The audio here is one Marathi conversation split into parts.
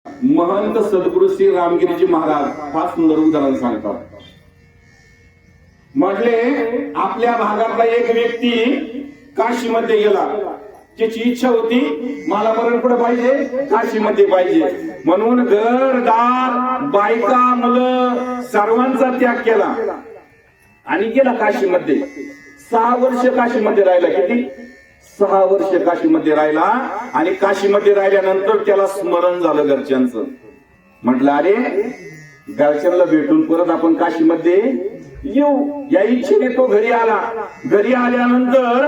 महंत सद्गुरु श्री रामगिरीजी महाराज फार सुंदर उदाहरण सांगतात. म्हटले आपल्या भागातला एक व्यक्ती काशीमध्ये गेला. त्याची इच्छा होती मला मरणपड पाहिजे, काशीमध्ये पाहिजे, म्हणून घरदार बायका मुलं सर्वांचा त्याग केला आणि गेला काशीमध्ये. 6 वर्ष काशीमध्ये राहिला. किती? 6 वर्ष काशीमध्ये राहिला. आणि काशीमध्ये राहिल्यानंतर त्याला स्मरण झालं घरच्यांचं. म्हटलं अरे घरच्यांना भेटून परत आपण काशीमध्ये येऊ, या इच्छेने तो घरी आला. घरी आल्यानंतर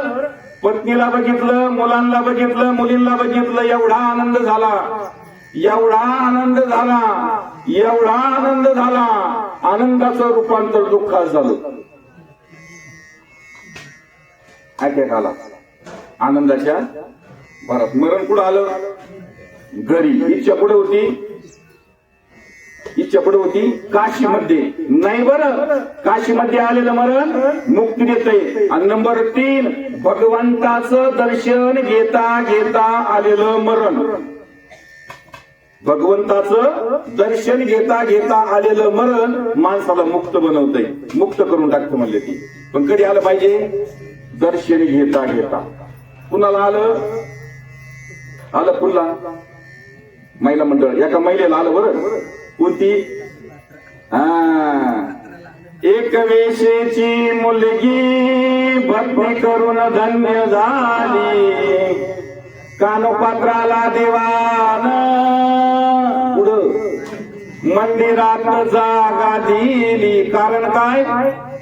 पत्नीला बघितलं, मुलांना बघितलं, मुलींना बघितलं. एवढा आनंद झाला, एवढा आनंद झाला, एवढा आनंद झाला, आनंदाचं रूपांतर दुःखात झालं. काय झाला? आनंदाच्या भरात मरण कुठं आलं? घरी. इच्छा कुठे होती? इच्छा कुठे होती? काशीमध्ये. नाही बरं, काशीमध्ये आलेलं मरण मुक्ती देते. आणि नंबर 3, भगवंताचं दर्शन घेता घेता आलेलं मरण. भगवंताचं दर्शन घेता घेता आलेलं मरण माणसाला मुक्त बनवतंय, मुक्त करून टाकतं म्हणले ती. पण कधी आलं पाहिजे? दर्शन घेता घेता. कुणाला आलं? आलं पुन्हा महिला मंडळ. एका महिलेला आलं बरं. कोणती? एक वेशेची मुलगी भक्ती करून धन्य झाली, कानोपात्राला देवान पुढं मंदिरात जागा दिली. कारण काय?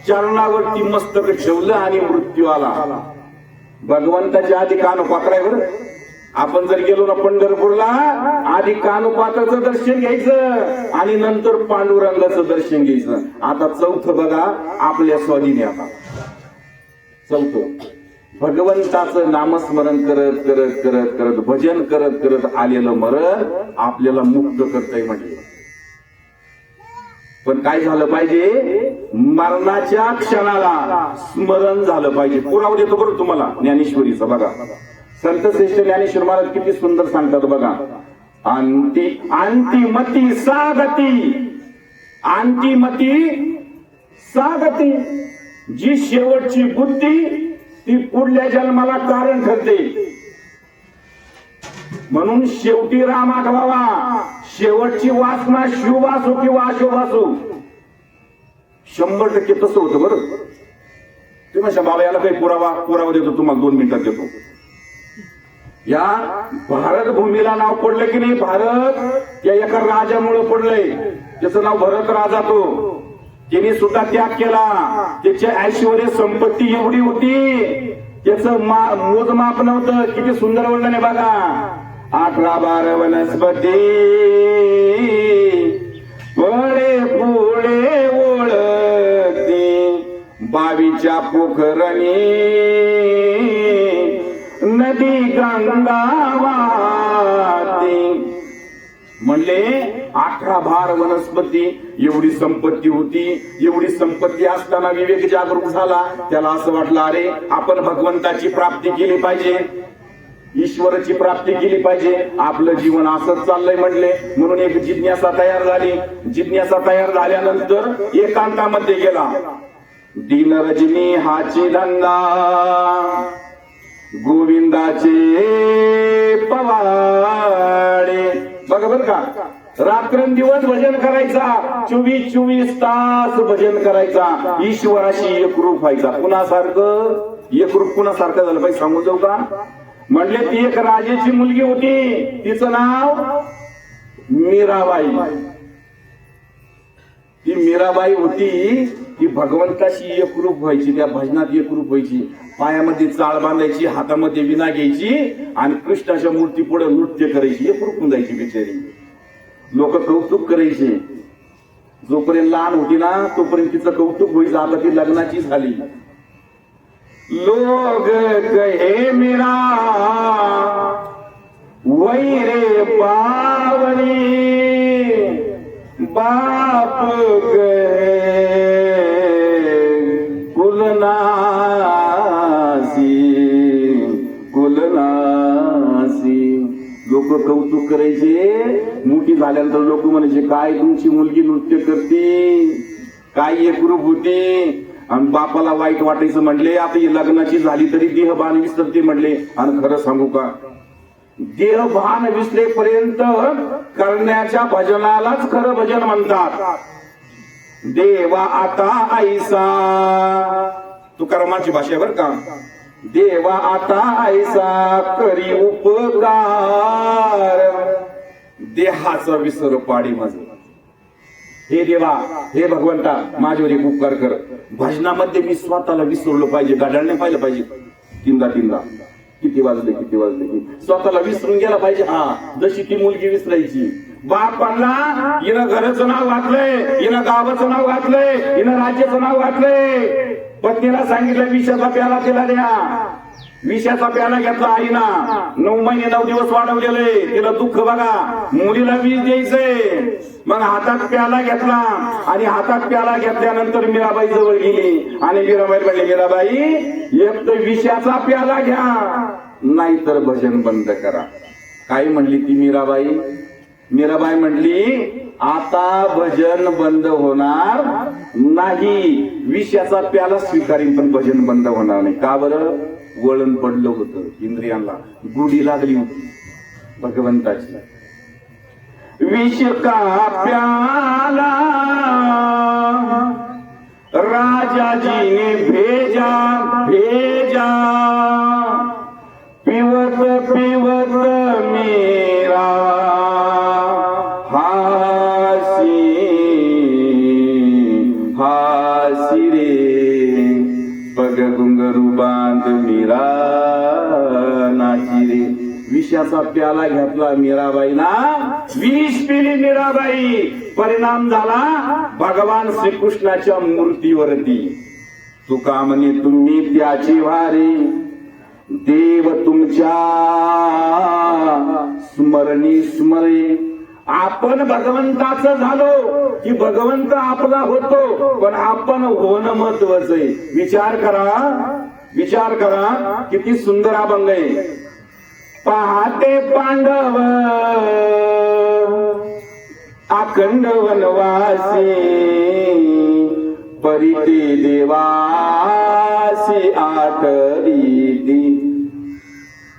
चरणावरती मस्तक ठेवलं आणि मृत्यू आला. भगवंताच्या आधी कानोपात्रावर आपण जर गेलो ना पंढरपूरला, आधी कानोपात्राचं दर्शन घ्यायचं आणि नंतर पांडुरंगाचं दर्शन घ्यायचं. आता 4थं बघा आपल्या स्वाधीने. आता 4थं भगवंताचं नामस्मरण करत करत करत करत भजन करत करत आलेलं मरण आपल्याला मुक्त करतंय म्हटलं. पण काय झालं पाहिजे? मरणाच्या क्षणाला स्मरण झालं पाहिजे. पुरावा देतो बरं तुम्हाला ज्ञानेश्वरीचा. बघा संत श्रेष्ठ ज्ञानेश्वर महाराज किती सुंदर सांगतात बघा. अंतिमती सागती, अंतिमती सागती. जी शेवटची बुद्धी ती पुढल्या जन्माला कारण ठरते. म्हणून शेवटी राम आठवावा. शेवटची वासना शुभ असो किंवा अशुभ असो, 100% तसं होतं बरं. तुम्ही म्हणता बाबा याला काही पुरावा देतो तुम्हाला, 2 मिनिटात देतो. या भारत भूमीला नाव पडलं की नाही? भारत या एका राजामुळे पडलंय. त्याचं नाव भरत राजा. तो त्याने सुद्धा त्याग केला. त्याच्या ऐश्वर्य संपत्ती एवढी होती, त्याचं मोजमाप नव्हतं. किती सुंदर वर्णन आहे बघा. 18-12 वनस्पती फळे फुले ओळखती, 22च्या पोखरणी नदी गंगा वाहती. म्हणले 18-12 वनस्पती, एवढी संपत्ती होती. एवढी संपत्ती असताना विवेक जागरूक झाला. त्याला असं वाटलं अरे आपण भगवंताची प्राप्ती केली पाहिजे, ईश्वराची प्राप्ती केली पाहिजे. आपलं जीवन असंच चाललंय म्हटले. म्हणून एक जिज्ञासा तयार झाली. जिज्ञासा तयार झाल्यानंतर एकांतामध्ये गेला. दिन रजनी हाची धंदा, गोविंदाचे पवाडे. बघा बर का, रात्रंदिवस भजन करायचा. 24 तास भजन करायचा. ईश्वराशी एकरूप व्हायचा. कुणासारखं? एकरूप कुणासारखं झालं पाहिजे सांगू जाऊ का? म्हणले ती एक राजाची मुलगी होती. तिचं नाव मीराबाई. ती मीराबाई होती. ती भगवंताशी एकरूप व्हायची, त्या भजनात एकरूप व्हायची. पायामध्ये चाळ बांधायची, हातामध्ये विना घ्यायची आणि कृष्णाच्या मूर्ती पुढे नृत्य करायची. एकरूप होऊन जायची बिचारी. लोक कौतुक करायचे. जोपर्यंत लहान होती ना तोपर्यंत तिचं कौतुक व्हायचं. आता ती लग्नाची झाली. लोग कहे मेरा वैरे बावरी, बाप कहे कुलनासी, कुलनासी. लोक कौतुक करायचे. मोठी झाल्यानंतर लोक म्हणायचे काय तुमची मुलगी नृत्य करते, काय एकरूप होते. आणि बापाला वाईट वाटायचं म्हणले, आता ही लग्नाची झाली तरी देहभान विसरते म्हणले. आणि खरं सांगू का, देहभान विसरेपर्यंत करण्याच्या भजनालाच खरं भजन म्हणतात. देवा आता ऐसा, तुकारामांची भाषा बर का, देवा आता ऐसा करी उपकार, देहाचा विसर पाडी माझ. हे देवा, हे भगवंता, माझ्यावर एक उपकार कर. भजनामध्ये मी स्वतःला विसरलो पाहिजे, गाडाळणे पाहिलं पाहिजे. तीनदा किती वाजले स्वतःला विसरून गेला पाहिजे. हा, जशी ती मुलगी विसरायची. बापांना हिनं घराचं नाव घातलंय, हिनं गावाचं नाव घातलंय, हिनं राज्याचं नाव घातलंय. पत्नीला सांगितलं विषाचा प्याला तिला द्या. विषाचा प्याला घेतला आईना. 9 महिने 9 दिवस वाढवलेले. तिला दुःख बघा, मुलीला विष द्यायचंय. मग हातात प्याला घेतला आणि हातात प्याला घेतल्यानंतर मीराबाई जवळ गेली आणि मीराबाई म्हणले, मीराबाई एक तर विषाचा प्याला घ्या, नाहीतर भजन बंद करा. काय म्हणली ती मीराबाई? मीराबाई म्हणली, आता भजन बंद होणार नाही. विषाचा प्याला स्वीकारीन पण भजन बंद होणार नाही. का बरं? वळण पडलं होतं इंद्रियांना, गुढी लागली होती भगवंताची. विष का प्याला राजाजीने भेजा, पिवत मेरा हासी रे, पग घुंगरू बांध मीरा नाची रे. विषाचा प्याला घेतला मीराबाईना, विष पिली मीराबाई. परिणाम झाला भगवान श्रीकृष्णाच्या मूर्तीवरती. तुका म्हणे तुम्ही त्याची वारी, देव तुमच्या स्मरणी स्मरे. आपण भगवंताचं झालो की भगवंत आपला होतो, पण आपण होणं महत्वाचं आहे. विचार करा किती सुंदर अभंग आहे. पहाटे पांडव अखंड वनवासी, परिते देवासी आठरीती.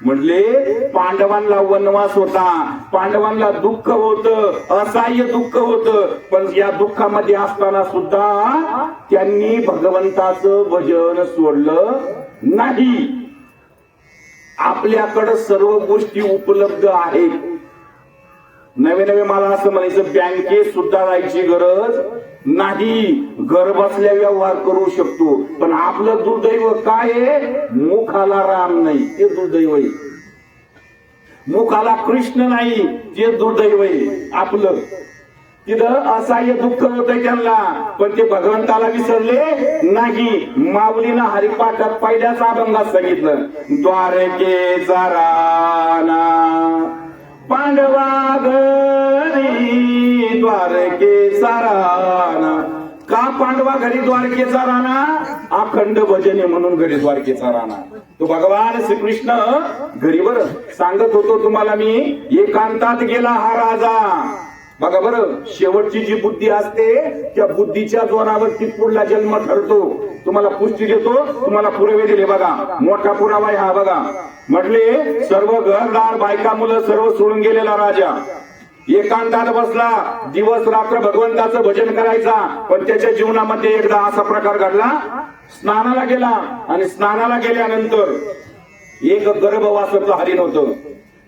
म्हटले पांडवांना वनवास होता, पांडवांना दुःख होतं, असह्य दुःख होतं. पण या दुःखामध्ये असताना सुद्धा त्यांनी भगवंताचं भजन सोडलं नाही. आपल्याकडे सर्व गोष्टी उपलब्ध आहेत. नवे मला असं म्हणायचं, बँकेत सुद्धा जायची गरज नाही, घर बसल्या व्यवहार करू शकतो. पण आपलं दुर्दैव काय आहे? मुखाला राम नाही, ते दुर्दैव आहे. मुखाला कृष्ण नाही, ते दुर्दैव आहे आपलं. तिथं असह्य दुःख होतंय त्यांना, पण ते भगवंताला विसरले नाही. माऊलीनं हरिपाठात पहिल्याच अभंगात सांगितलं, द्वारकेचा राणा पांडवा घरी द्वारकेचा राणा. का पांडवा घरी द्वारकेचा राणा? अखंड भजने म्हणून घरी द्वारकेचा राणा. तो भगवान श्रीकृष्ण घरीवर सांगत होतो तुम्हाला मी, एकांतात गेला हा राजा. बघा बरं, शेवटची जी बुद्धी असते त्या बुद्धीच्या जोरावरती पुढला जन्म ठरतो. तुम्हाला पुष्टी देतो, तुम्हाला पुरावे दिले. बघा, मोठा पुरावा आहे हा. बघा, म्हटले सर्व घरदार बायका मुलं सर्व सोडून गेलेला राजा एकांतात बसला, दिवस रात्र भगवंताचं भजन करायचा. पण त्याच्या जीवनामध्ये एकदा असा प्रकार घडला, स्नानाला गेला आणि स्नानाला गेल्यानंतर एक गर्भवासाचं हरिण होतं,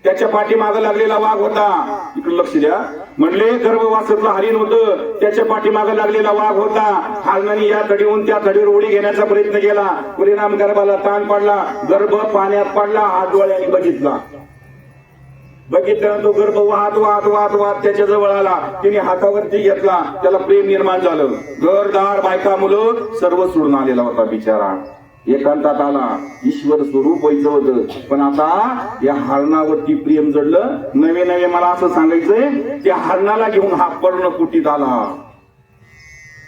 त्याच्या पाठीमागे लागलेला वाघ होता. इकडे लक्ष द्या. म्हणले गर्भवासाचं हरिण होतं, त्याच्या पाठीमागे लागलेला वाघ होता. हरणाने या तडीहून त्या तडीवर उडी घेण्याचा प्रयत्न केला. परिणाम गर्भाला ताण पडला, गर्भ पाण्यात पडला. हात डोळ्याने बघितल्यानंतर तो गर्भ वाहत त्याच्या जवळ आला. तिने हातावरती घेतला, त्याला प्रेम निर्माण झालं. घरदार बायका मुलं सर्व सोडून आलेला होता बिचारा. एकांतात आला, ईश्वर स्वरूप व्हायचं होतं, पण आता या हरणावरती प्रेम जडलं. नवे मला असं सांगायचंय, त्या हरणाला घेऊन हा पर्णकुटीत आला.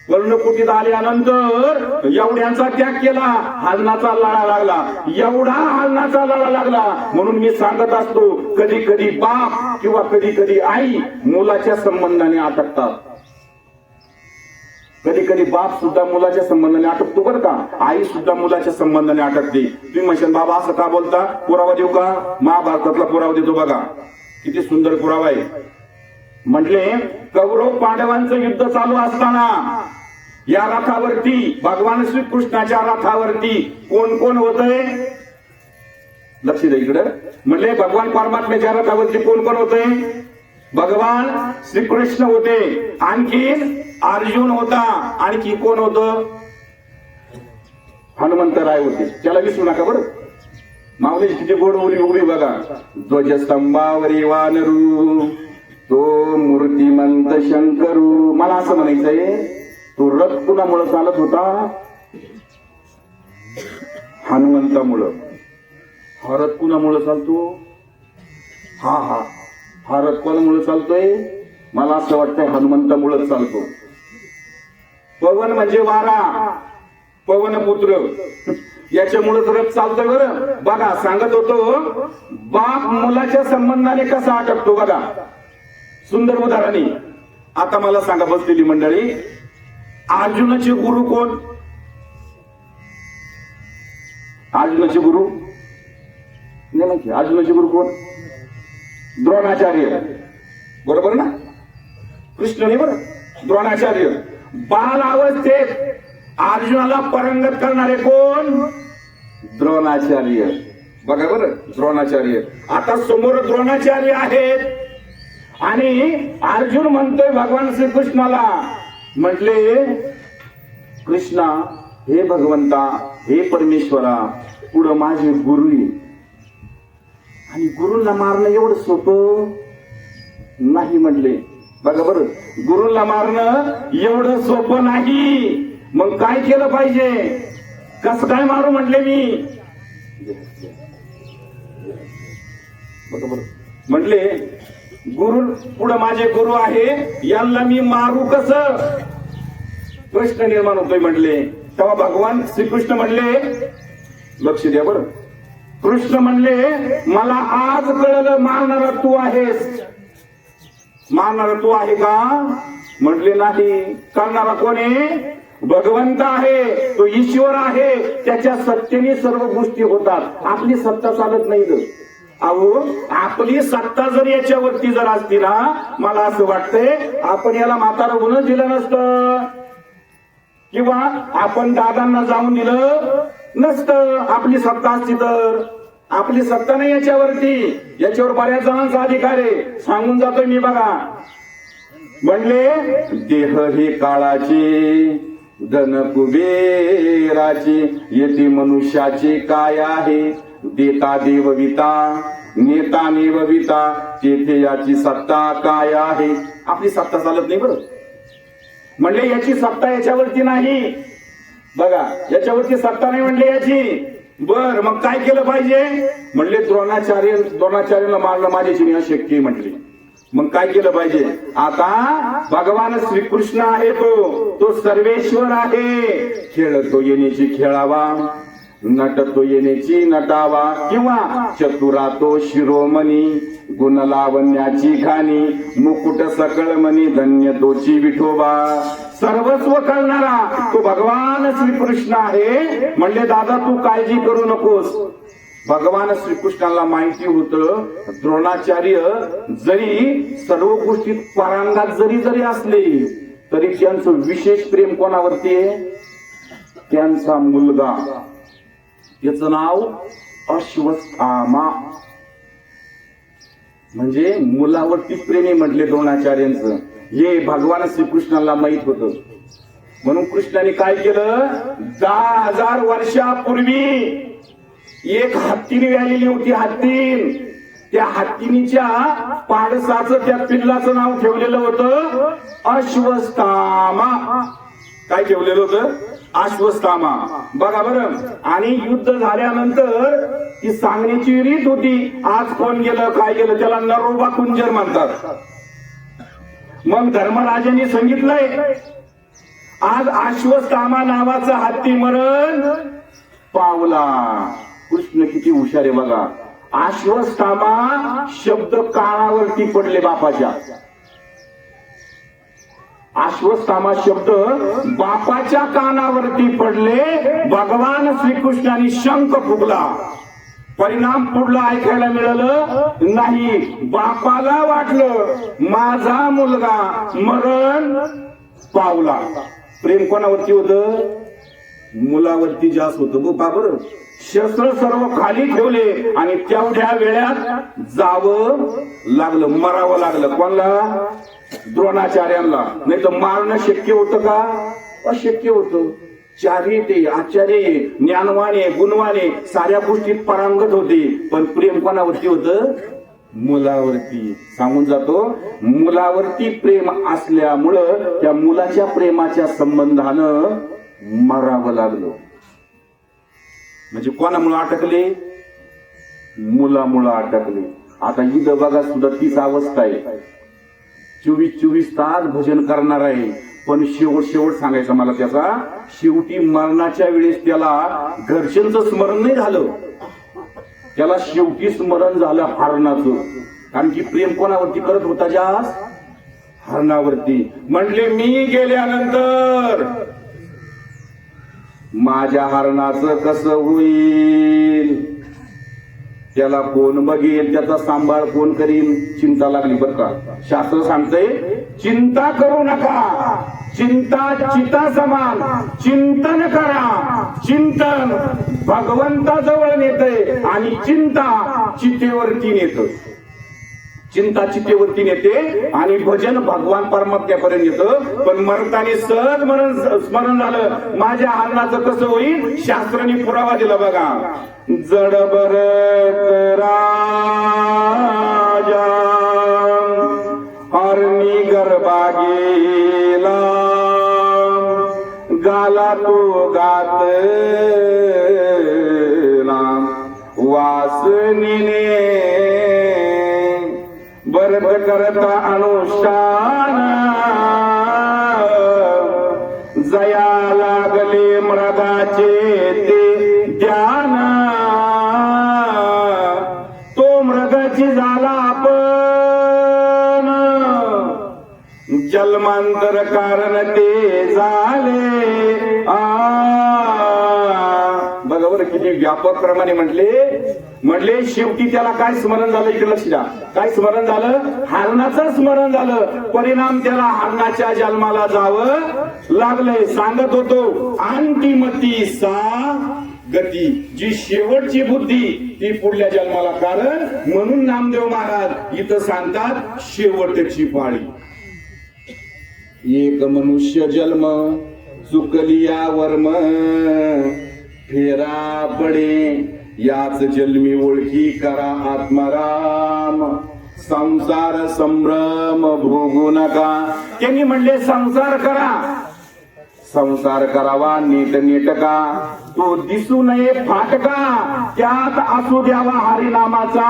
पर्णकुटीत आल्यानंतर एवढ्यांचा त्याग केला, हलनाचा लढा लागला, एवढा हलनाचा लढा लागला. म्हणून मी सांगत असतो, कधी कधी बाप किंवा कधी कधी आई मुलाच्या संबंधाने अटकतात. कधी कधी बाप सुद्धा मुलाच्या संबंधाने अटकतो बरं का, आई सुद्धा मुलाच्या संबंधाने अटकते. तुम्ही म्हणशाल बाबा असं का बोलता, पुरावा देऊ का? महाभारतातला पुरावा देतो बघा, किती सुंदर पुरावा आहे. म्हटले कौरव पांडवांचं युद्ध चालू असताना या रथावरती, भगवान श्रीकृष्णाच्या रथावरती कोण कोण होतंय? लक्ष द्या इकडं. म्हटले भगवान परमात्म्याच्या रथावरती कोण कोण होतंय? भगवान श्रीकृष्ण होते, आणखी अर्जुन होता, आणखी कोण होतं? हनुमंतराय होते. त्याला विसरू नका बरं. माऊली किती गोड उरी उभी बघा. ध्वजस्तंभावरी वानरू तो मूर्तिमंत शंकरू. मला असं म्हणायचंय, तो रथ कुणामुळं चालत होता? हनुमंतामुळं. हा रथ कुणामुळं चालतो? हा रथ कोणामुळं चालतोय? मला असं वाटतंय हनुमंतामुळं चालतो. पवन म्हणजे वारा, पवन पुत्र, याच्यामुळेच रथ चालतोय बरं. बघा सांगत होतो, बाप मुलाच्या संबंधाने कसा अटकतो बघा, सुंदर उदाहरणी. आता मला सांगा बसलेली मंडळी, अर्जुनाचे गुरु कोण? अर्जुनाचे गुरु नाही माहिती. अर्जुनाचे गुरु कोण? द्रोणाचार्य. बरोबर ना? कृष्ण नाही बरं, द्रोणाचार्य. बाल अवस्थेत अर्जुनाला परंगत करणारे कोण? द्रोणाचार्य. बघा बरं, द्रोणाचार्य. आता समोर द्रोणाचार्य आहेत आणि अर्जुन म्हणतोय भगवान श्रीकृष्णाला, म्हटले कृष्णा, हे भगवंता, हे परमेश्वरा, पुढं माझे गुरु आहे आणि गुरुला मारणं एवढं सोपं नाही म्हटले. बघा बरं, गुरुला मारणं एवढं सोपं नाही. मग काय केलं पाहिजे? कसं काय मारू म्हटले मी? बघा बरं, म्हटले गुरु पुढे माझे गुरु आहे, यांना मी मारू कसं? प्रश्न निर्माण होतोय म्हटले. तेव्हा भगवान श्रीकृष्ण म्हणले, लक्ष द्या बरं, कृष्ण म्हणले मला आज कळलं मारणारा तू आहेस. मारणारा तू आहे का? म्हटले नाही. करणारा कोण आहे? भगवंत आहे, तो ईश्वर आहे. त्याच्या सत्तेने सर्व गोष्टी होतात. आपली सत्ता चालत नाही. अहो, आपली सत्ता जर याच्यावरती जर असती ना, मला असं वाटतंय आपण याला म्हातारा होऊनच दिलं नसतं किंवा आपण दादांना जाऊन दिलं नसतं. आपली सत्ता असती तर. आपली सत्ता नाही याच्यावरती. याच्यावर बऱ्याच जणांचा अधिकार आहे. सांगून जातोय मी बघा. म्हणले देह हे काळाचे, धन कुबेराचे, येथे मनुष्याचे काय आहे? देता देवविता, नेता नेवविता, तेथे याची सत्ता काय आहे? आपली सत्ता चालत नाही बरं. म्हणले याची सत्ता याच्यावरती नाही. बघा, याच्यावरती सत्ता नाही म्हणले याची. बर, मग काय केलं पाहिजे? म्हणले द्रोणाचार्याला मारणं माझ्याची अशक्य म्हटले. मग काय केलं पाहिजे? आता भगवान श्रीकृष्ण आहे, तो सर्वेश्वर आहे. खेळतो येण्याची खेळावा, नटतो येण्याची नटावा, किंवा चतुरा तो शिरोमणी, गुण लावण्याची खाणी, मुकुट सकळ मनी, धन्य तोची विठोबा. सर्वस्व करणारा तो भगवान श्रीकृष्ण आहे. म्हणले दादा तू काळजी करू नकोस. भगवान श्रीकृष्णाला माहिती होतं द्रोणाचार्य जरी सर्व गोष्टीत पारंगात जरी असले तरी त्यांचं विशेष प्रेम कोणावरती आहे? त्यांचा मुलगा, त्याचं नाव अश्वत्थामा. म्हणजे मुलावरती प्रेमी म्हटले द्रोणाचार्यांचं. हे भगवान श्रीकृष्णाला माहित होतं. म्हणून कृष्णाने काय केलं? 10,000 वर्षापूर्वी एक हत्तीने व्यालेली होती. हत्तीन, त्या हत्तीनीच्या पाडसाचं त्या पिल्लाचं नाव ठेवलेलं होतं अश्वत्थामा. काय ठेवलेलं होतं? अश्वत्थामा. बघा बरं. आणि युद्ध झाल्यानंतर ती सांगण्याची रीत होती, आज कोण गेलं काय गेलं, त्याला नरोबा कुंजर म्हणतात. मग धर्मराजांनी सांगितलंय आज अश्वत्थामा नावाचा हत्ती मरण पावला. कृष्ण किती हुशार आहे बघा. अश्वत्थामा शब्द कानावरती पडले बापाच्या. अश्वत्थामा शब्द बापाच्या कानावरती पडले. भगवान श्रीकृष्णाने शंख फुगला. परिणाम पुढला ऐकायला मिळालं नाही. बापाला वाटलं माझा मुलगा मरण पावला. प्रेम कोणावरती होतं? मुलावरती जास्त होतं. बाबर शस्त्र सर्व खाली ठेवले आणि तेवढ्या वेळात जावं लागलं, मरावं लागलं. कोणाला? द्रोणाचार्यांना. नाही तर मारणं शक्य होतं का? अशक्य होतं. चारी ते आचार्य ज्ञानवाने गुणवाने साऱ्या गोष्टीत पारंगत होते, पण प्रेम कोणावरती होतं? मुलावरती. सांगून जातो, मुलावरती प्रेम असल्यामुळं त्या मुलाच्या प्रेमाच्या संबंधानं मरावं लागलं. म्हणजे कोणामुळं अटकले? मुलामुळं अटकले. आता इथं बघा सुद्धा तीच अवस्था आहे. 24 तास भजन करणार आहे, पण शेवट सांगायचं मला त्याचा. शेवटी मरणाच्या वेळेस त्याला घरच्यांचं स्मरण नाही झालं, त्याला शेवटी स्मरण झालं हरणाचं. कारण की प्रेम कोणावरती करत होता? जास्त हरणावरती. म्हटले मी गेल्यानंतर माझ्या हरणाचं कसं होईल? त्याला कोण बघेल? त्याचा सांभाळ कोण करील? चिंता लागली बरं का. शास्त्र सांगतंय चिंता करू नका. चिंता चिता समान. चिंतन करा. चिंतन भगवंताजवळ नेतंय आणि चिंता चितेवरती नेतं. चिंता चितेवरती नेते आणि भजन भगवान परमात्म्यापर्यंत येतं. पण मरताना सहज स्मरण झालं माझ्या हरणाचं कसं होईल? शास्त्राने पुरावा दिला बघा. जडबर राजा हरणी गर्भा गेला, गाला तो गातला वासनीने बरत करता अनुष्ठान, जया लागले मृगाचे ते ध्यान, तो मृगाची झाला आपण, जन्मांतर कारण ते झाले. बघा बरं किती व्यापक क्रमाने म्हटले शेवटी त्याला काय स्मरण झालं? इकडे लक्ष द्या. काय स्मरण झालं? हरणाचं स्मरण झालं. परिणाम त्याला हरणाच्या जन्माला जावं लागलंय. सांगत होतो अंतिमती सा गती, जी शेवटची बुद्धी ती पुढल्या जन्माला कारण. म्हणून नामदेव महाराज इथं सांगतात शेवटची पाळी. एक मनुष्य जन्म चुकलिया वर्म, फेरा पडे याच जन्मी ओळखी करा आत्माराम, संसार संभ्रम भोगू नका. त्यांनी म्हणले संसार करा, संसार करावा नीट नेटका, तो दिसू नये फाटका, त्यात असू द्यावा हरिनामाचा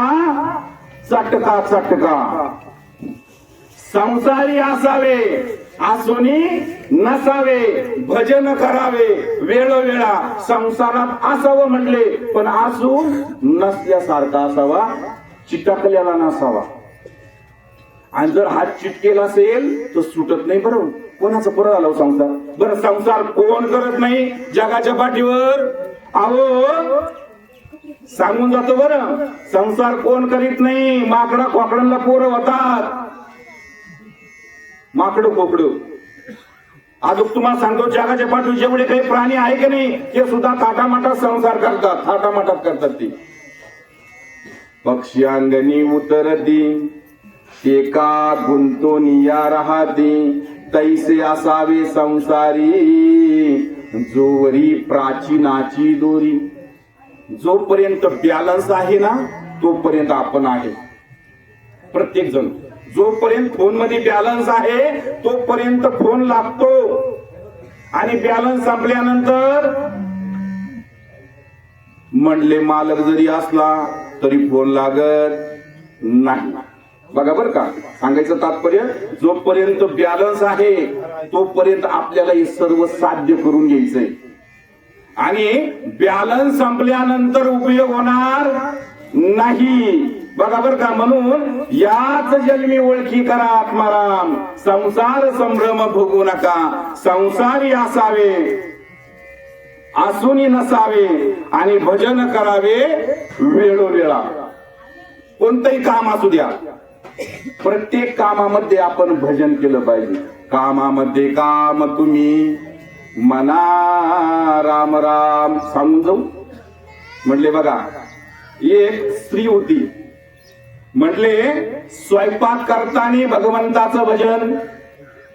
चटका चटका. संसारी असावे आसुनी नसावे, भजन करावे वेळोवेळा. संसारात असावं म्हणले, पण आसून नसल्यासारखा असावा, चिटकलेला नसावा. आणि जर हात चिटकेला असेल तर सुटत नाही. बरोबर कोणाचं परत आलं संसार? बरं संसार कोण करत नाही जगाच्या पाठीवर? अहो सांगून जातो बरं, संसार कोण करीत नाही. माकडा कोकडांना पोरं होतात, माकडं कोकडं. आज तुम्हाला सांगतो जगाच्या पाठीवर जेवढे काही प्राणी आहे की नाही ते सुद्धा थाटामाटात संसार करतात, थाटामाटात करतात. ते पक्षी अंगणी उतरती, एका गुंतोनिया राहती, तैसे असावे संसारी, जोवरी प्राचीनाची दोरी. जोपर्यंत बॅलन्स आहे ना तोपर्यंत आपण आहे प्रत्येक जण. जोपर्यंत फोन मध्ये बॅलन्स आहे तोपर्यंत फोन लागतो, आणि बॅलन्स संपल्यानंतर म्हणले मालक जरी असला तरी फोन लागत नाही. बघा बरं का, सांगायचं तात्पर्य, जोपर्यंत बॅलन्स आहे तोपर्यंत आपल्याला हे सर्व साध्य करून घ्यायचंय. आणि बॅलन्स संपल्यानंतर उपयोग होणार नाही. बघा बरं का, म्हणून याच जन्मी ओळखी करा आत्माराम, संसार संभ्रम भोगू नका. संसारी असावे असूनी नसावे, आणि भजन करावे वेळोवेळा. कोणतंही काम असू द्या, प्रत्येक कामामध्ये आपण भजन केलं पाहिजे. कामामध्ये काम तुम्ही मना राम राम समजू. म्हटले बघा, एक स्त्री होती, म्हटले स्वयंपाक करताना भगवंताचं भजन,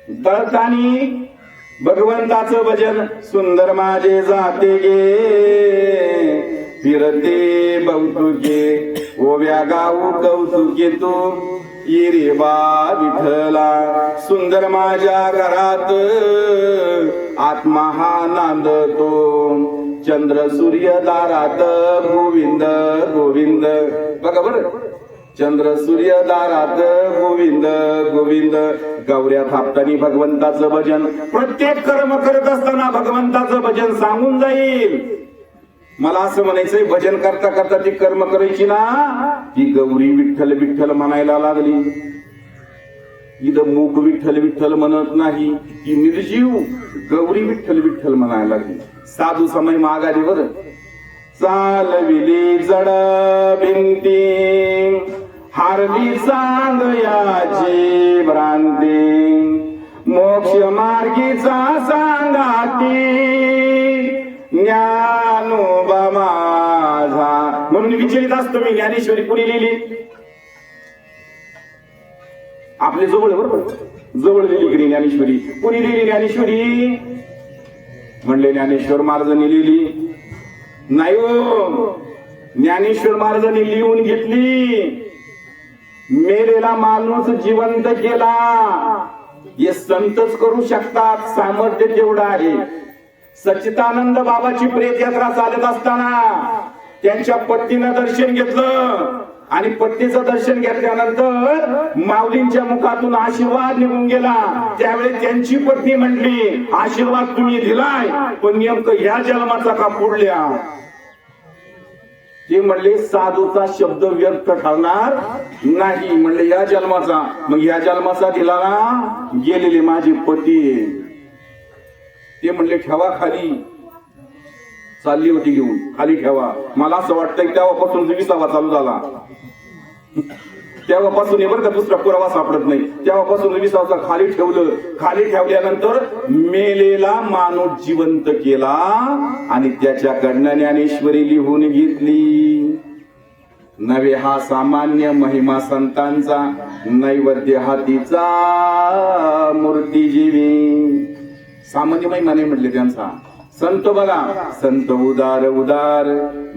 दळताना भगवंताचं भजन. सुंदर माझे जाते गे फिरते बहुतुके, ओव्या गाऊ कौतुके तू ये रे बा विठ्ठला. सुंदर माझ्या घरात आत्मा हा नांदतो, चंद्र सूर्य दारात गोविंद गोविंद. बघा बरं, चंद्र सूर्य दारात गोविंद गोविंद. गौऱ्या थापतानी भगवंताचं भजन. प्रत्येक कर्म करत असताना भगवंताचं भजन सांगून जाईल. मला असं म्हणायचंय, भजन करता करता ती कर्म करायची ना, ती गौरी विठ्ठल विठ्ठल म्हणायला लागली. इथं मूक विठ्ठल विठ्ठल म्हणत नाही, ती निर्जीव गौरी विठ्ठल विठ्ठल म्हणायला लागली. साधू समय मागारी बर चालविली जड भिंती, हारली सांग याची भ्रांती, मोक्ष मार्गीचा सांगाती ज्ञानोबा माझा. म्हणून विचारित असतो मी, ज्ञानेश्वरी कुणी लिहिली? आपले जवळ, बरोबर, जवळ लिहिली की ज्ञानेश्वरी. कुणी लिहिली ज्ञानेश्वरी? म्हणले ज्ञानेश्वर महाराजांनी लिहिली. नाही हो, ज्ञानेश्वर महाराजांनी लिहून घेतली, मेलेला माणूस जिवंत केला. हे संतच करू शकतात, सामर्थ्य तेवढं आहे. सच्चिदानंद बाबाची प्रेत यात्रा चालत असताना त्यांच्या पत्नीनं दर्शन घेतलं, आणि पत्नीचं दर्शन घेतल्यानंतर माऊलींच्या मुखातून आशीर्वाद निघून गेला. त्यावेळी त्यांची पत्नी म्हटली, आशीर्वाद तुम्ही दिलाय, पण नेमकं ह्या जन्माचा का पुढल्या? ते म्हणले साधूचा शब्द व्यर्थ ठरणार नाही. म्हणले या जन्माचा. मग या जन्माचा दिला ना, गेलेले माझे पती. ते म्हणले ठेवा खाली. चालली होती घेऊन, खाली ठेवा. मला असं वाटतंय तेव्हापासून विसावा चालू झाला. तेव्हापासून बरं का, दुसरा पुरावा सापडत नाही. तेव्हापासून विसावा खाली ठेवलं. खाली ठेवल्यानंतर मेलेला माणूस जिवंत केला, आणि त्याच्याकडनं ज्ञानेश्वरी लिहून घेतली. नवे हा सामान्य महिमा संतांचा, नैवेद्य हातीचा मूर्ती जीवी. सामान्य महिमा नाही म्हटले त्यांचा. संत बघा, संत उदार उदार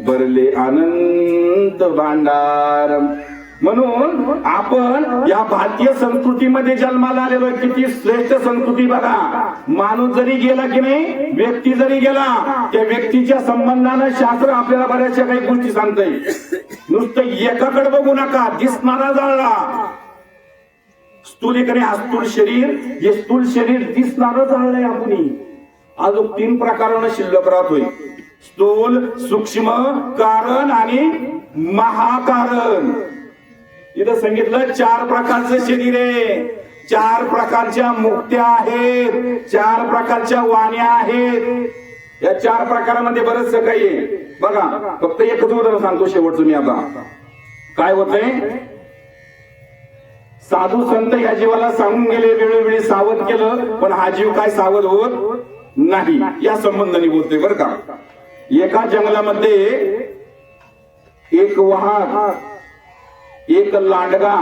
भरले अनंत भांडार. म्हणून आपण या भारतीय संस्कृतीमध्ये जन्माला आलेलो. किती श्रेष्ठ संस्कृती बघा. माणूस जरी गेला की नाही, व्यक्ती जरी गेला, त्या व्यक्तीच्या संबंधानं शास्त्र आपल्याला बऱ्याचशा काही गोष्टी सांगतंय. नुसतं एकाकडे बघू नका, दिसणारा जाळला. स्थूल हा स्थूल शरीर, हे स्थूल शरीर दिसणारं जाळलंय आपण. अजून 3 प्रकारानं शिल्लक राहतोय. स्थूल, सूक्ष्म कारण आणि महाकारण. इथं सांगितलं 4 प्रकारचं शरीर आहे, 4 प्रकारच्या मुक्त्या आहेत, 4 प्रकारच्या वाण्या आहेत. या 4 प्रकारामध्ये बरंच काही आहे बघा. फक्त एकच उदाहरण सांगतो शेवटचं मी आता. काय होतंय, साधू संत या जीवाला सांगून गेले, वेळोवेळी सावध केलं, पण हा जीव काय सावध होत नाही. या संबंधाने बोलतोय बरं का. एका जंगलामध्ये एक वाघ, एक लांडगा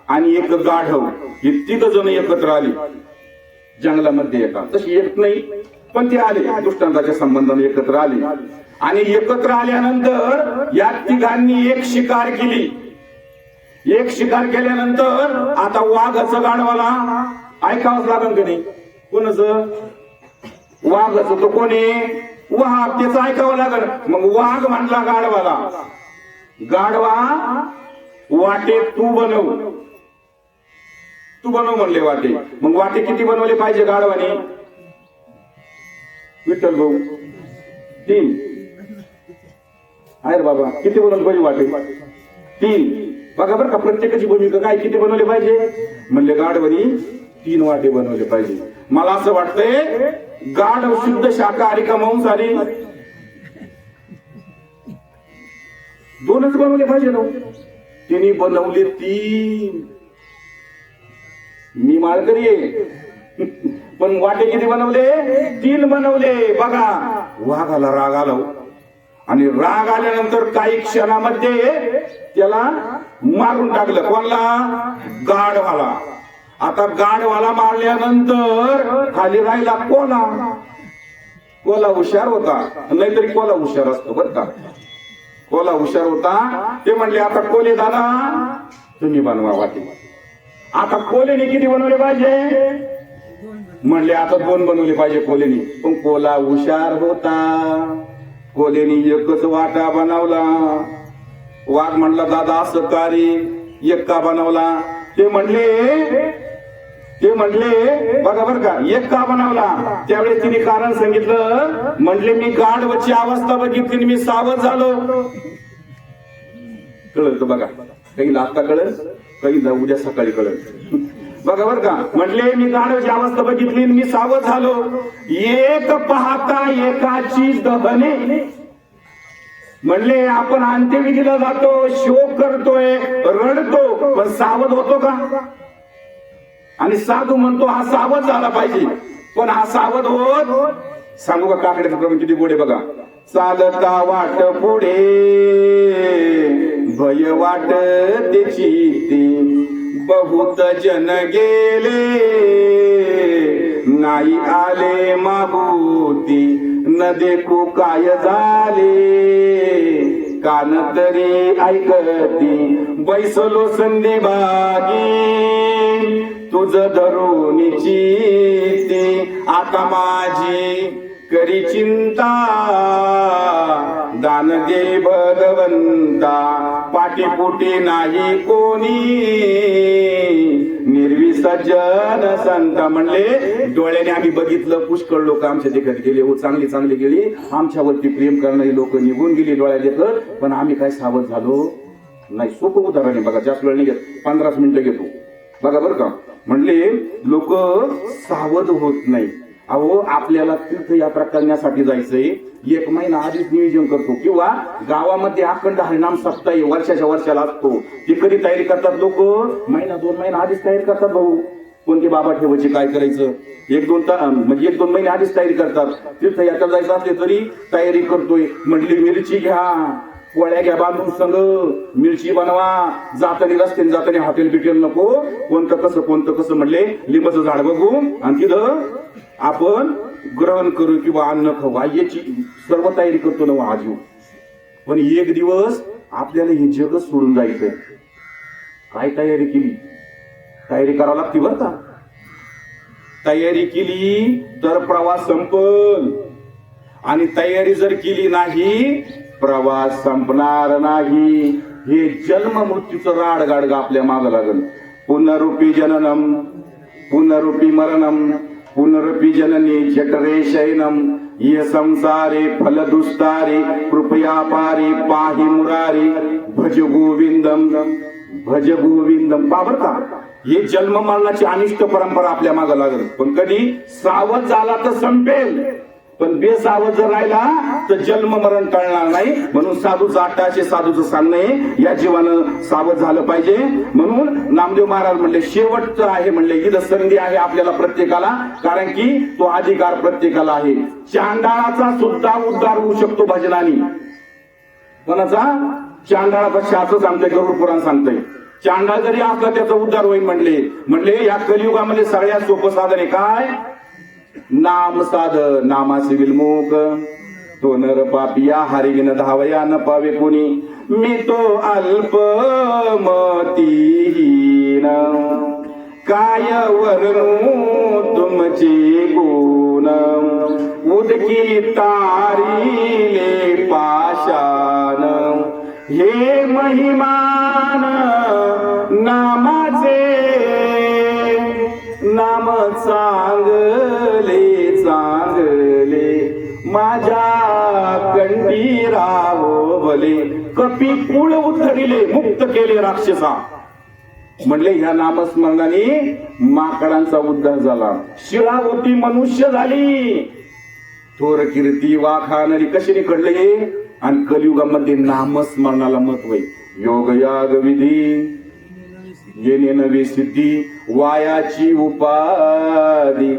आणि एक गाढव, हे 3 जण एकत्र आले जंगलामध्ये. एका तशी एक नाही, पण ते आले दृष्टांताच्या संबंधाने एकत्र आले. आणि एकत्र आल्यानंतर या 3घांनी एक शिकार केली. एक शिकार केल्यानंतर आता वाघाचं गाढवाला ऐकावंच लागेल की नाही? कोणाचं? वाघाचं. तो कोणी? वाघ. त्याचं ऐकावं लागेल. मग वाघ म्हणला गाढवाला, गाढवा वाटेत तू बनव तू बनव म्हणले वाटे. मग वाटे किती बनवले पाहिजे गाढवाने? विठ्ठल भाऊ 3 आहे रे बाबा. किती बनवले पाहिजे वाटे? 3. बघा बरं का प्रत्येकाची भूमिका काय, किती बनवले पाहिजे म्हणले गाढवानी 3 वाटे बनवले पाहिजे. मला असं वाटतंय गाढव शुद्ध शाकाहारी का मांसाहारी? 2च बनवले पाहिजे ना. तिने बनवले 3. मी माळकरी आहे पण वाटे किती बनवले? 3 बनवले. बघा वाघाला राग आला आणि राग आल्यानंतर काही क्षणामध्ये त्याला मारून टाकलं. कोणाला? गाढवाला. आता गाढवाला मारल्यानंतर खाली राहिला कोला. कोला हुशार होता, नाहीतरी कोला हुशार असतो बरं का. कोला हुशार होता. ते म्हणले आता कोले दादा तुम्ही बनवा वाटे. आता कोलेने किती बनवले पाहिजे म्हणले? आता 2 बनवले पाहिजे कोलेनी. पण कोला हुशार होता, कोलेनी 1च वाटा बनवला. वाघ म्हणला दादा असं का रे 1 का बनवला? ते म्हणले बघा बर का 1 का बनवला? त्यावेळेस तिने कारण सांगितलं. म्हणले मी गाढवाची अवस्था बघितली, मी सावध झालो. कळलं तर बघा, काही आता कळलं, काही उद्या सकाळी कळलं. बघा बर का, म्हणले मी गाढवाची अवस्था बघितली, मी सावध झालो. एक पाहता एकाची दहने. म्हणले आपण अंत्यविधीला जातो, शोक करतोय, रडतो, पण सावध होतो का? आणि साधू म्हणतो हा सावध झाला पाहिजे, पण हा सावध होत. सांगू का काकड्याचं प्रमाण किती गोडे बघा. चालता वाट पुढे भय वाट त्याची ती, बहुत जन गेले नाही आले मागुती, न देखू काय झाले कान तरी ऐकती, बैसलो संधी बागी तुझ धरुनीची ती, आता माझी करी चिंता दान दे भगवंता, पाठीपुटी नाही कोणी निर्विसर्जन संत. म्हणले डोळ्याने आम्ही बघितलं, पुष्कळ लोक आमच्या देखत गेले, हो चांगली चांगली गेली, आमच्यावरती प्रेम करणारी लोक निघून गेली डोळ्या देखत, पण आम्ही काय सावध झालो नाही. सोपं उदाहरण आहे बघा, जास्त वेळ नाही घेत, 15 मिनिटं घेतो बघा बरं का. म्हणले लोक सावध होत नाही. अहो आपल्याला तीर्थयात्रा करण्यासाठी जायचंय, 1 महिना आधीच नियोजन करतो, किंवा गावामध्ये अखंड हरिनाम सप्ताह वर्षाच्या वर्षाला असतो, ती कधी तयारी करतात लोक? 1-2 महिना आधीच तयारी करतात भाऊ. कोणते बाबा ठेवायचे, काय करायचं, 1-2 महिने आधीच तयारी करतात. तीर्थयात्रा जायचं असले तरी तयारी करतोय. म्हटली मिरची घ्या, पोळ्या घ्या बांधून संग, मिरची बनवा, जातानी रस्त्याने जातानी हॉटेल बिटेल नको, कोणतं कसं म्हणले लिंबाचं झाड बघू आणि तिथं आपण ग्रहण करू किंवा अन्न खाऊ, याची सर्व तयारी करतो ना आजीव. पण एक दिवस आपल्याला हे जगच सोडून जायचंय. काय तयारी केली? तयारी करावं लागते बरं का. तयारी केली तर प्रवास संपल, आणि तयारी जर केली नाही प्रवास संपणार नाही. हे जन्म मृत्यूचं राडगाड आपल्या मागं लागल. पुनरुपी जननम पुनरुपी मरणम पुनरुपी जननी जठरे शयनम, ये संसारे फल दुस्तारे कृपया पारी पाहि मुरारी, भज गोविंदम भज गोविंदम. बाबर का हे जन्म मरणाची अनिष्ट परंपरा आपल्या मागं लागल. पण कधी सावध झाला तर संपेल, पण बेसावध जर राहिला तर जन्म मरण टळणार नाही. म्हणून साधूचं अट्टाशे साधूचं सांगणं आहे, या जीवानं सावध झालं पाहिजे. म्हणून नामदेव महाराज म्हणले शेवटचं आहे, म्हणले इथं संधी आहे आपल्याला प्रत्येकाला, कारण की तो अधिकार प्रत्येकाला आहे. चांडाळाचा सुद्धा उद्धार होऊ शकतो भजनानी. कोणाचा? चांडाळाचा. असं सांगतंय गरुड पुराण सांगतंय, चांडाळ जरी असला त्याचा उद्धार होईल. म्हणले या कलियुगामध्ये सगळ्यात सोपं साधन आहे काय? नाम साधन. नामासी विलमुख तो नर पापिया, हरिविन धावया न पावे कोणी. मी तो अल्पमतीहीन काय वर्णू तुमचे गुण, उदकी तारिले पाशान हे महिमान नामाचे, नाम चांगले चांगले माझ्या कंठी राहो भले कपी कुळ उतरिले मुक्त केले राक्षसा. म्हणले ह्या नामस्मरणाने माकडांचा उद्धार झाला, शिळावती मनुष्य झाली, थोर कीर्ती वाखाणली. कशी घडले? आणि कलियुगामध्ये नामस्मरणाला महत्व आहे. योग याग विधी येणे नवी सिद्धी वायाची उपाधी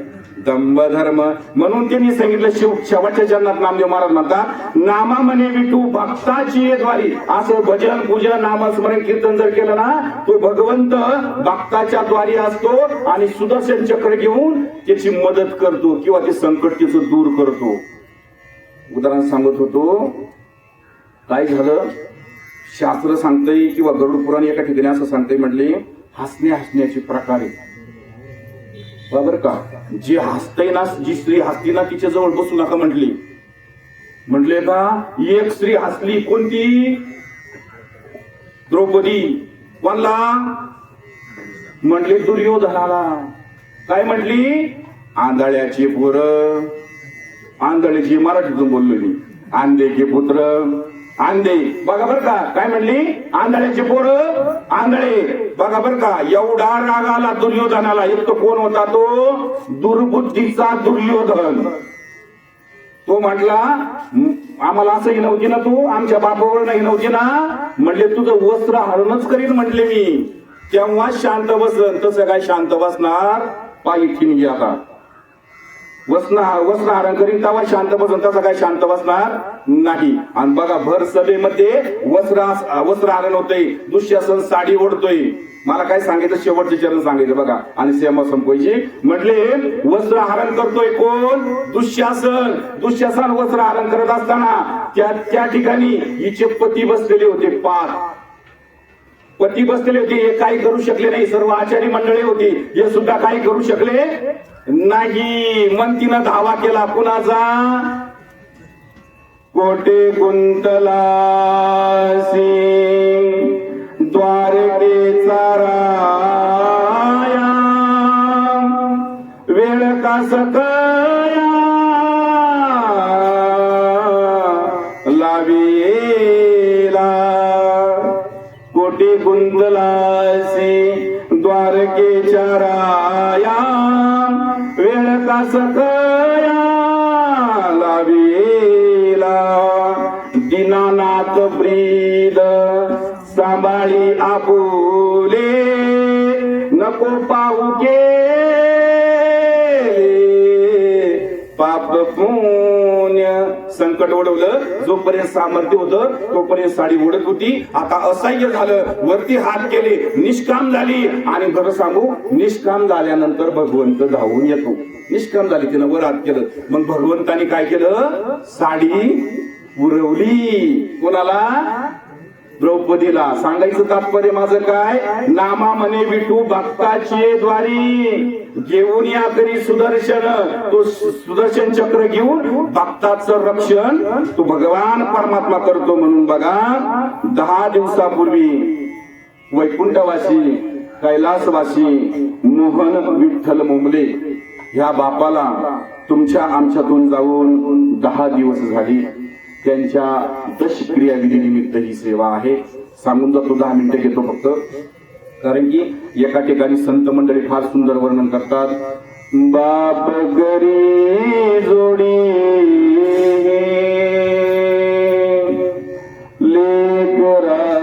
दंभ धर्म. म्हणून त्यांनी सांगितलं शेवटच्या चरणात नामदेव महाराज म्हणतात नामा म्हणे विठू भक्ताची द्वारी. असं भजन पूजन नामस्मरण कीर्तन जर केलं ना तो भगवंत भक्ताच्या द्वारी असतो आणि सुदर्शन चक्र घेऊन त्याची मदत करतो किंवा ते संकट त्याचं दूर करतो. उदाहरण सांगत होतो, काय झालं शास्त्र सांगतंय किंवा गरुड पुराण एका ठिकाणी असं सांगतंय, म्हटले हसण्याचे प्रकार आहे बरोबर का. जे हसतय ना, जी स्त्री हसती ना तिच्या जवळ बसू नका म्हटली. म्हटले का एक स्त्री हसली, कोणती? द्रौपदी. कोणला? म्हटले दुर्योधनाला. काय म्हटली? आंधळ्याची पोरं, आंधळ्याची मराठीतून बोललो मी, आंधळ्याचे पुत्र आंधळे. बघा बर का काय म्हणली? आंधळ्याचे पोरं आंधळे. बघा बर का एवढा राग आला दुर्योधनाला. एक तो कोण होता? तो दुर्बुद्धीचा दुर्योधन. तो म्हटला आम्हाला असंही नव्हती ना, तू आमच्या बापावर नाही नव्हती ना. म्हटले तुझं वस्त्र हरणच करीन म्हटले मी, तेव्हा शांत बसन. तसं काय शांत बसणार? पायी ठिन घ्या का वस्त्र हरण करीन तेव्हा शांत बसन. तसं काय शांत बसणार नाही. आणि बघा भर सभेमध्ये वस्त्र हरण होतंय, दुःशासन साडी ओढतोय. मला काय सांगायचं शेवटचे चरण सांगायचं बघा आणि सेवा संपवायची. म्हटले वस्त्र हरण करतोय कोण? दुःशासन. दुःशासन वस्त्र हरण करत असताना त्या ठिकाणी हिचे पती बसलेले होते. 5 पती बसलेले होते. हे काही करू शकले नाही. सर्व आचार्य मंडळी होती, हे सुद्धा काही करू शकले नाही. मन तिनं धावा केला कुणाचा? कोटे कुंतलासी द्वारकेचा राया वेळ का सकया लावेला. कोटे कुंतलासी द्वारकेच्या राया वेळ का सकया लावेला. दीनानाथ प्रीद सांभाळी आपुले नको पाहू के पाप पुण्य. संकट ओढवलं, जोपर्यंत सामर्थ्य होतं तोपर्यंत साडी ओढत होती. आता असह्य झालं, वरती हात केले, निष्काम झाली. आणि खरं सांगू निष्काम झाल्यानंतर भगवंत धावून येतो. निष्काम झाली, तिनं वर हात केलं. मग भगवंताने काय केलं? साडी पुरवली. कोणाला? द्रौपदीला. सांगायचं तात्पर्य माझं काय? नामा म्हणे विठू भक्ताची द्वारी घेऊन या करी सुदर्शन. तो सुदर्शन चक्र घेऊन भक्ताचं रक्षण तो भगवान परमात्मा करतो. म्हणून बघा 10 दिवसापूर्वी वैकुंठवासी कैलासवासी मोहन विठ्ठल मुंबले ह्या बापाला तुमच्या आमच्यातून जाऊन 10 दिवस झाली. त्यांच्या दशक्रिया विधी निमित्त ही सेवा आहे. सांगून जातो 10 मिनिटं घेतो फक्त, कारण की एका ठिकाणी संत मंडळी फार सुंदर वर्णन करतात. बाप गरी जोडी लेकराची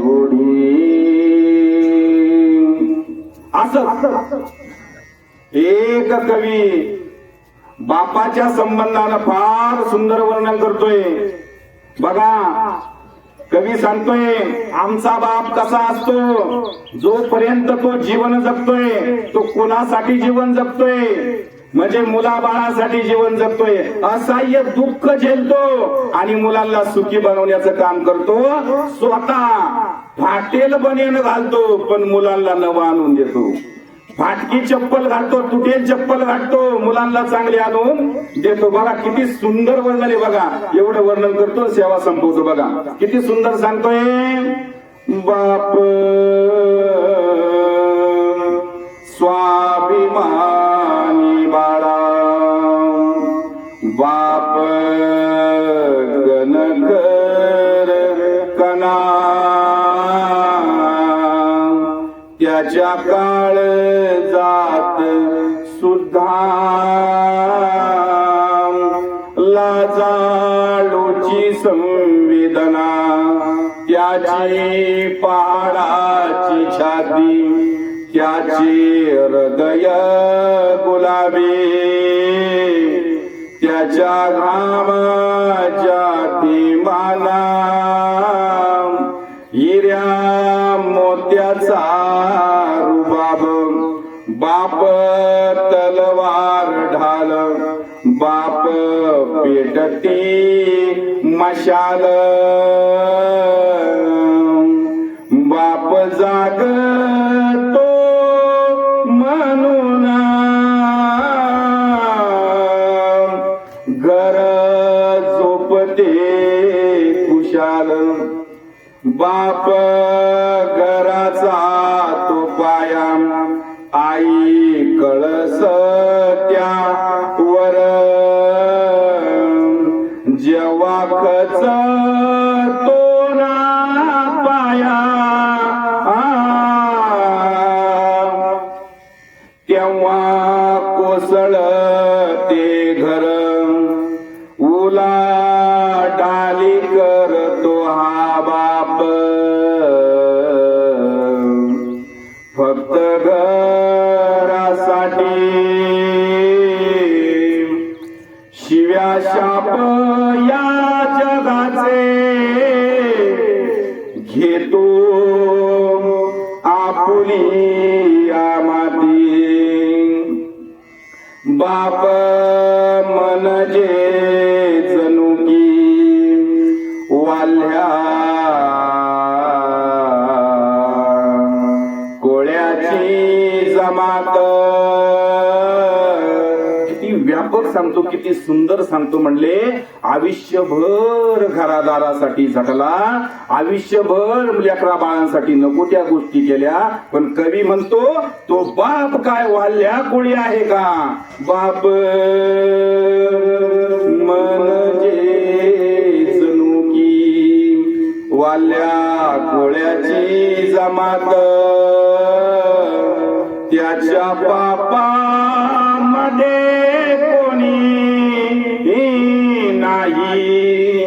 ओढी. असं एक कवी बापाच्या संबंधानं फार सुंदर वर्णन करतोय. बघा कवी सांगतोय आमचा बाप कसा असतो, जोपर्यंत तो जीवन जगतोय तो कोणासाठी जीवन जगतोय? म्हणजे मुलाबाळासाठी जीवन जगतोय. असह्य दुःख झेलतो आणि मुलांना सुखी बनवण्याचं काम करतो. स्वतः फाटेल बनेन घालतो पण मुलांना नवं आणून देतो. फाटकी चप्पल घालतो, तुटेल चप्पल घालतो, मुलांना चांगले आणून देतो. बघा किती सुंदर वर्णन आहे. बघा एवढं वर्णन करतो, सेवा संपवतो. बघा किती सुंदर सांगतोय. बाप स्वाभिमानी बाळा बाप गणकर कणा त्याच्या काळ जात सुद्धा लाजाळूची संवेदना त्याची पहाडाची छाती त्याचे हृदय गुलाबी त्याच्या घामाच्या थेंबाना हिऱ्या मोत्याचा रुबाब बाप तलवार ढाल बाप पेटती मशाल बाप जागतो म्हणून घर झोपते खुशाल बाप घराचा तो पाया आई कळस त्यावर जेव्हा खच तो ना पाया तेव्हा कोसळते घर उलाढाली करतो हा बाप फक्त घरासाठी शिव्या शाप या जगाचे घेतो आपुली या माती बाप म्हणजे जणू की वाल्ह्या कोळ्याची जमात किती व्यापक सांगतो किती सुंदर सांगतो म्हणले आयुष्यभर घरादारासाठी झटला आयुष्यभर लेकरा बाळांसाठी नको त्या गोष्टी केल्या पण कवी म्हणतो तो बाप काय वाल्ल्या कोळी आहे का बाप म्हणजे जणू की वाल्ल्या कोळ्याची जमात त्याच्या पापामध्ये कोणी नाही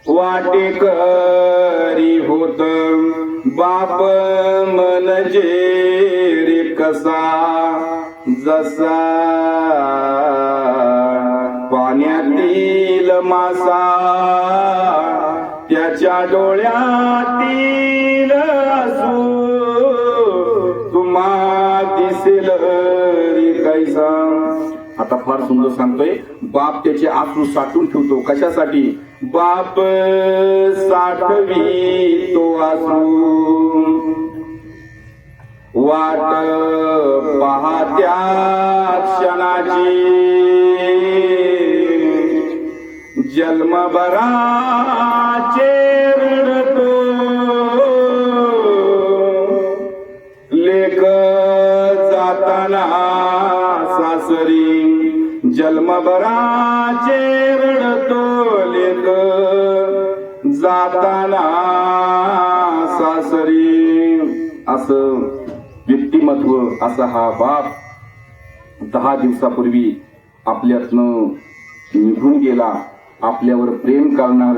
वाटेकरी होत बाप म्हणजे रे कसा जसा पाण्यातील मासा त्याच्या डोळ्यातील आसू तुम्हा दिसेल रे कैसा आता फार सुंदर सांगतोय बाप त्याचे आसू साठवून ठेवतो कशासाठी बाप साठवी तो आसू वाट पाहत्या क्षणाची जन्मभराचे रडतो लेक जाताना सासरी जन्मभराचे रडतो लेक जाताना सासरी असं व्यक्तिमत्व असा हा बाप 10 दिवसापूर्वी आपल्यातनं निघून गेला आपल्यावर प्रेम करणार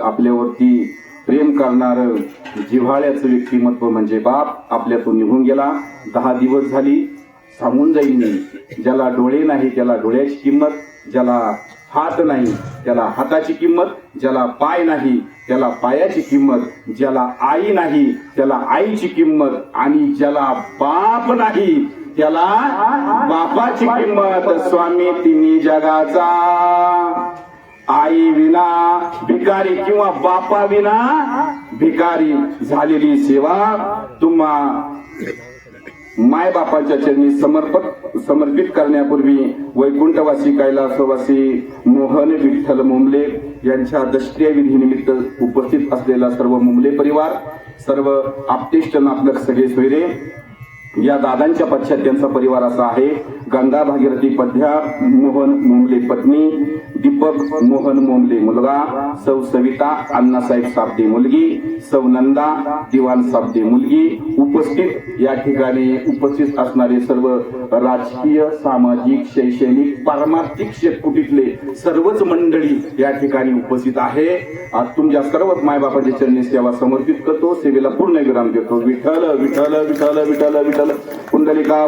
आपल्यावरती प्रेम करणार जिव्हाळ्याचं व्यक्तिमत्व म्हणजे बाप आपल्यातून निघून गेला 10 दिवस झाली सांगून जाईल मी ज्याला डोळे नाही त्याला डोळ्याची किंमत ज्याला हात नाही त्याला हाताची किंमत ज्याला पाय नाही त्याला पायाची किंमत ज्याला आई नाही त्याला आईची किंमत आणि ज्याला बाप नाही त्याला बापाची किंमत स्वामी तिन्ही जगाचा आई विना भिकारी किंवा बापा विना भिकारी झालेली सेवा तुम्हा माय बापाच्या चरणी समर्पित करण्यापूर्वी वैकुंठवासी कैलासवासी मोहन विठ्ठल मुंबले यांच्या दशक्रिया विधीनिमित्त उपस्थित असलेला सर्व मुंबले परिवार सर्व आप्तेष्ट नापलक सगळे सोयरे या दादांच्या पश्चात त्यांचा परिवार असा आहे: गंगा भागीरथी पद्या मोहन मोमले पत्नी, दीपक मोहन मोमले मुलगा, सौ सविता अण्णासाहेब साबदे मुलगी, सौ नंदा दिवाण साबदे मुलगी. उपस्थित या ठिकाणी उपस्थित असणारे सर्व राजकीय, सामाजिक, शैक्षणिक, पारमार्थिक शेतकुटीतले सर्वच मंडळी या ठिकाणी उपस्थित आहे. आज तुमच्या सर्वच मायबापाच्या चरणी सेवा समर्पित करतो. सेवेला पूर्ण विराम देतो. विठ्ठल विठ्ठल विठ्ठल विठ्ठल विठ्ठल. पुंडलिका